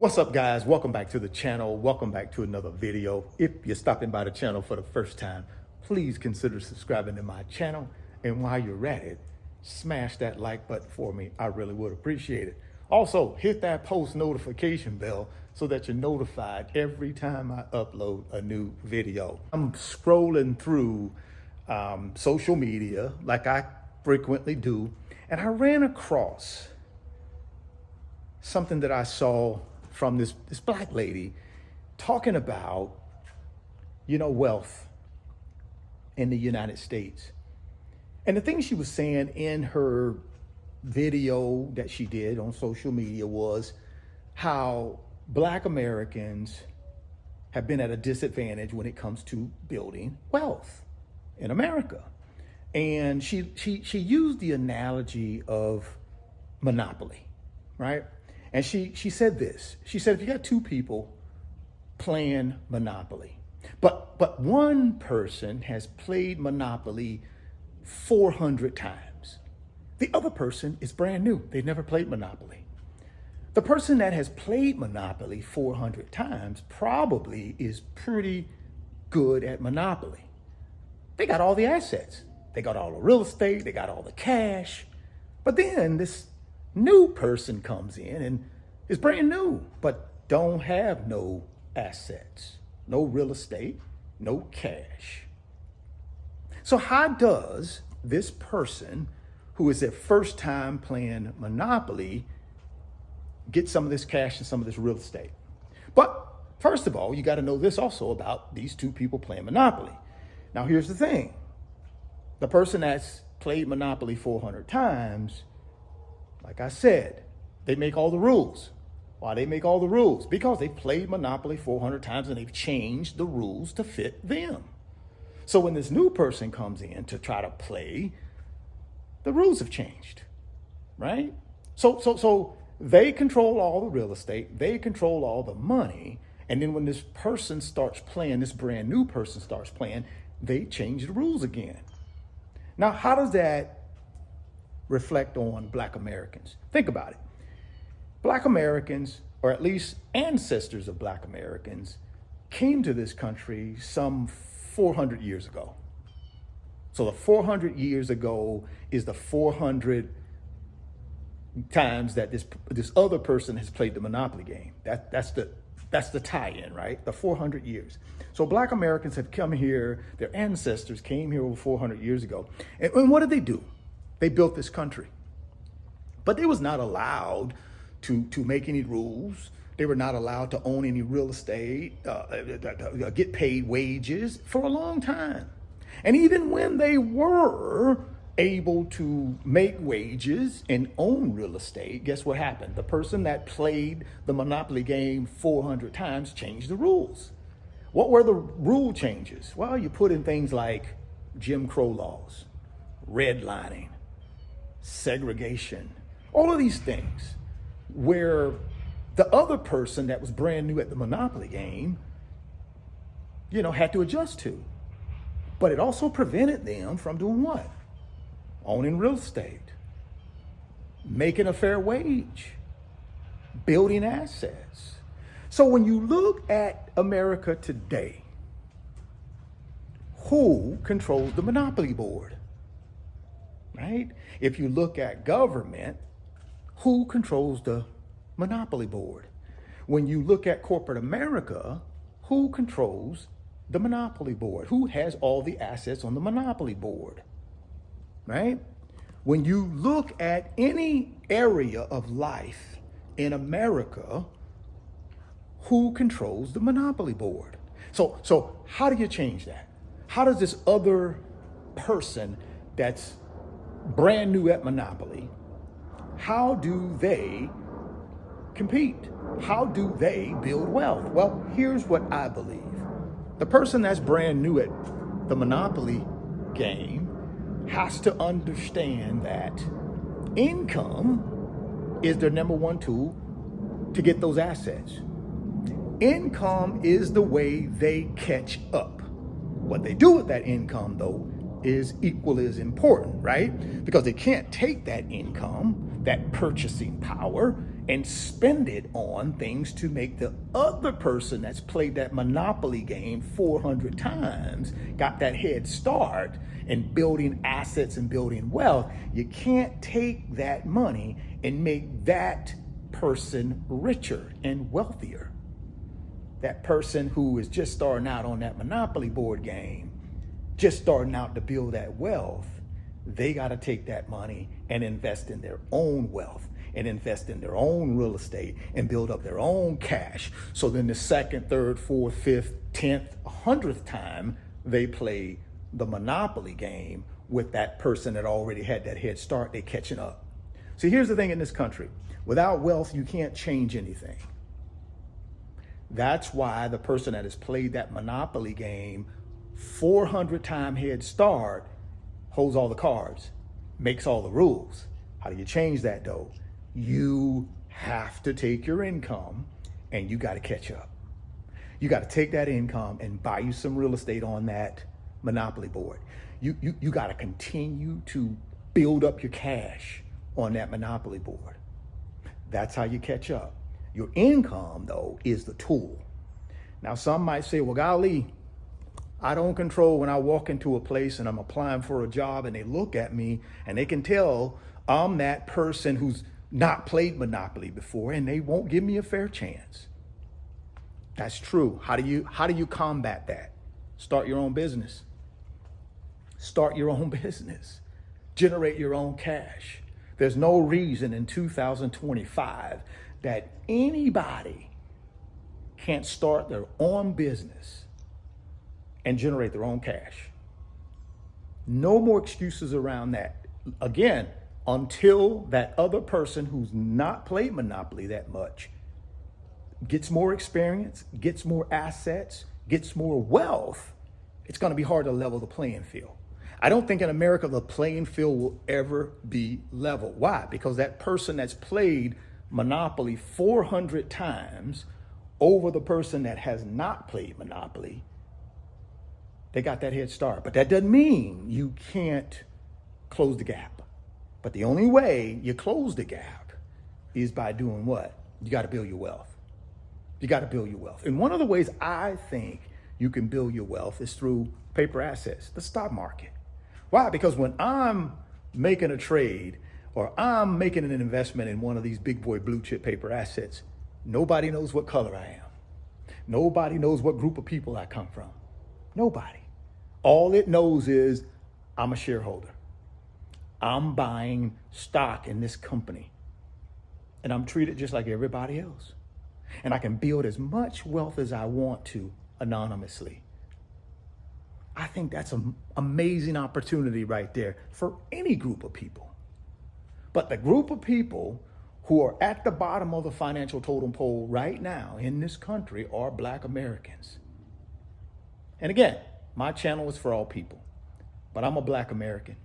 What's up, guys? Welcome back to the channel. Welcome back to another video. If you're stopping by the channel for the first time, please consider subscribing to my channel. And while you're at it, smash that like button for me. I really would appreciate it. Also, hit that post notification bell so that you're notified every time I upload a new video. I'm scrolling through social media like I frequently do, and I ran across something that I saw from this black lady talking about, wealth in the United States. And the thing she was saying in her video that she did on social media was how Black Americans have been at a disadvantage when it comes to building wealth in America. And she used the analogy of monopoly, right? And she said this. She said, if you got two people playing Monopoly, but one person has played Monopoly 400 times. The other person is brand new. They've never played Monopoly. The person that has played Monopoly 400 times probably is pretty good at Monopoly. They got all the assets. They got all the real estate. They got all the cash. But then this new person comes in and is brand new, but don't have no assets, no real estate, no cash. So how does this person who is their first time playing Monopoly get some of this cash and some of this real estate? But first of all, you got to know this also about these two people playing Monopoly. Now, here's the thing. The person that's played Monopoly 400 times, like I said, they make all the rules. Why they make all the rules? Because they've played Monopoly 400 times and they've changed the rules to fit them. So when this new person comes in to try to play, the rules have changed, right? So they control all the real estate, they control all the money, and then when this person starts playing, this brand new person starts playing, they change the rules again. Now, how does that reflect on Black Americans? Think about it. Black Americans, or at least ancestors of Black Americans, came to this country some 400 years ago. So the 400 years ago is the 400 times that this other person has played the Monopoly game. That's the tie-in, right? The 400 years. So Black Americans have come here, their ancestors came here over 400 years ago. And what did they do? They built this country. But they was not allowed to make any rules. They were not allowed to own any real estate, get paid wages for a long time. And even when they were able to make wages and own real estate, guess what happened? The person that played the Monopoly game 400 times changed the rules. What were the rule changes? Well, you put in things like Jim Crow laws, redlining, segregation, all of these things where the other person that was brand new at the Monopoly game, had to adjust to. But it also prevented them from doing what? Owning real estate, making a fair wage, building assets. So when you look at America today, who controls the Monopoly board? Right? If you look at government, who controls the Monopoly board? When you look at corporate America, who controls the Monopoly board? Who has all the assets on the Monopoly board? Right? When you look at any area of life in America, who controls the Monopoly board? So how do you change that? How does this other person that's brand new at Monopoly, how do they compete? How do they build wealth? Well, here's what I believe. The person that's brand new at the Monopoly game has to understand that income is their number one tool to get those assets. Income is the way they catch up. What they do with that income, though, is equally as important, right? Because they can't take that income, that purchasing power, and spend it on things to make the other person that's played that Monopoly game 400 times, got that head start in building assets and building wealth. You can't take that money and make that person richer and wealthier. That person who is just starting out on that Monopoly board game, just starting out to build that wealth, they got to take that money and invest in their own wealth and invest in their own real estate and build up their own cash. So then the second, third, fourth, fifth, 10th, 100th time they play the Monopoly game with that person that already had that head start, they catching up. See, here's the thing in this country. Without wealth, you can't change anything. That's why the person that has played that Monopoly game 400-time head start holds all the cards, makes all the rules. How do you change that though? You have to take your income and you got to catch up. You got to take that income and buy you some real estate on that Monopoly board. You got to continue to build up your cash on that Monopoly board. That's how you catch up. Your income though is the tool. Now some might say, well, golly, I don't control when I walk into a place and I'm applying for a job and they look at me and they can tell I'm that person who's not played Monopoly before and they won't give me a fair chance. That's true. How do you combat that? Start your own business. Start your own business. Generate your own cash. There's no reason in 2025 that anybody can't start their own business and generate their own cash. No more excuses around that. Again, until that other person who's not played Monopoly that much gets more experience, gets more assets, gets more wealth, it's going to be hard to level the playing field. I don't think in America the playing field will ever be level. Why? Because that person that's played Monopoly 400 times over the person that has not played Monopoly, they got that head start. But that doesn't mean you can't close the gap. But the only way you close the gap is by doing what? You got to build your wealth. You got to build your wealth. And one of the ways I think you can build your wealth is through paper assets, the stock market. Why? Because when I'm making a trade or I'm making an investment in one of these big boy blue chip paper assets, nobody knows what color I am. Nobody knows what group of people I come from. Nobody. All it knows is I'm a shareholder. I'm buying stock in this company and I'm treated just like everybody else. And I can build as much wealth as I want to anonymously. I think that's an amazing opportunity right there for any group of people. But the group of people who are at the bottom of the financial totem pole right now in this country are Black Americans. And again, my channel is for all people, but I'm a Black American.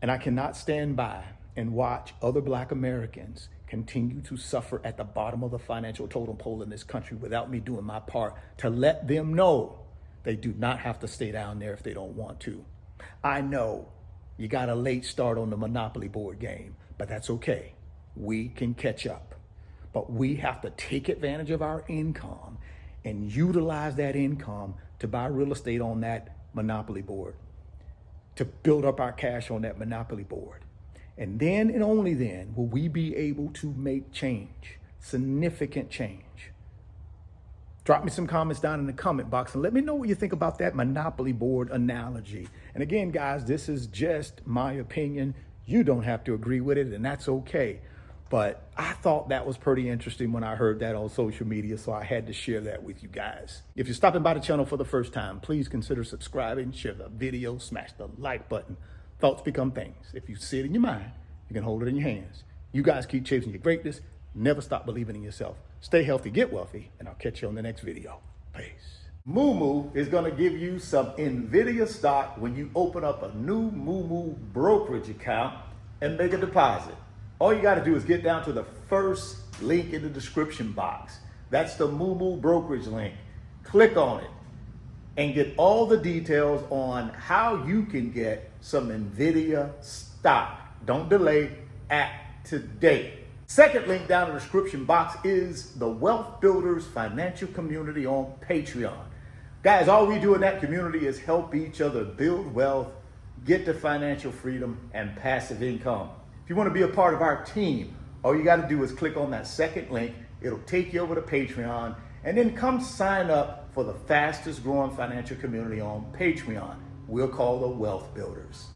And I cannot stand by and watch other Black Americans continue to suffer at the bottom of the financial totem pole in this country without me doing my part to let them know they do not have to stay down there if they don't want to. I know you got a late start on the Monopoly board game, but that's okay. We can catch up. But we have to take advantage of our income and utilize that income to buy real estate on that Monopoly board, to build up our cash on that Monopoly board. And then and only then will we be able to make change, significant change. Drop me some comments down in the comment box and let me know what you think about that Monopoly board analogy. And again, guys, this is just my opinion. You don't have to agree with it, and that's okay. But I thought that was pretty interesting when I heard that on social media, so I had to share that with you guys. If you're stopping by the channel for the first time, please consider subscribing, share the video, smash the like button. Thoughts become things. If you see it in your mind, you can hold it in your hands. You guys keep chasing your greatness. Never stop believing in yourself. Stay healthy, get wealthy, and I'll catch you on the next video. Peace. Moo is going to give you some NVIDIA stock when you open up a new Moo brokerage account and make a deposit. All you got to do is get down to the first link in the description box. That's the Moo brokerage link. Click on it and get all the details on how you can get some NVIDIA stock. Don't delay, act today. Second link down in the description box is the Wealth Builders Financial Community on Patreon. Guys, all we do in that community is help each other build wealth, get to financial freedom and passive income. If you want to be a part of our team, all you got to do is click on that second link. It'll take you over to Patreon, and then come sign up for the fastest growing financial community on Patreon. We'll call the Wealth Builders.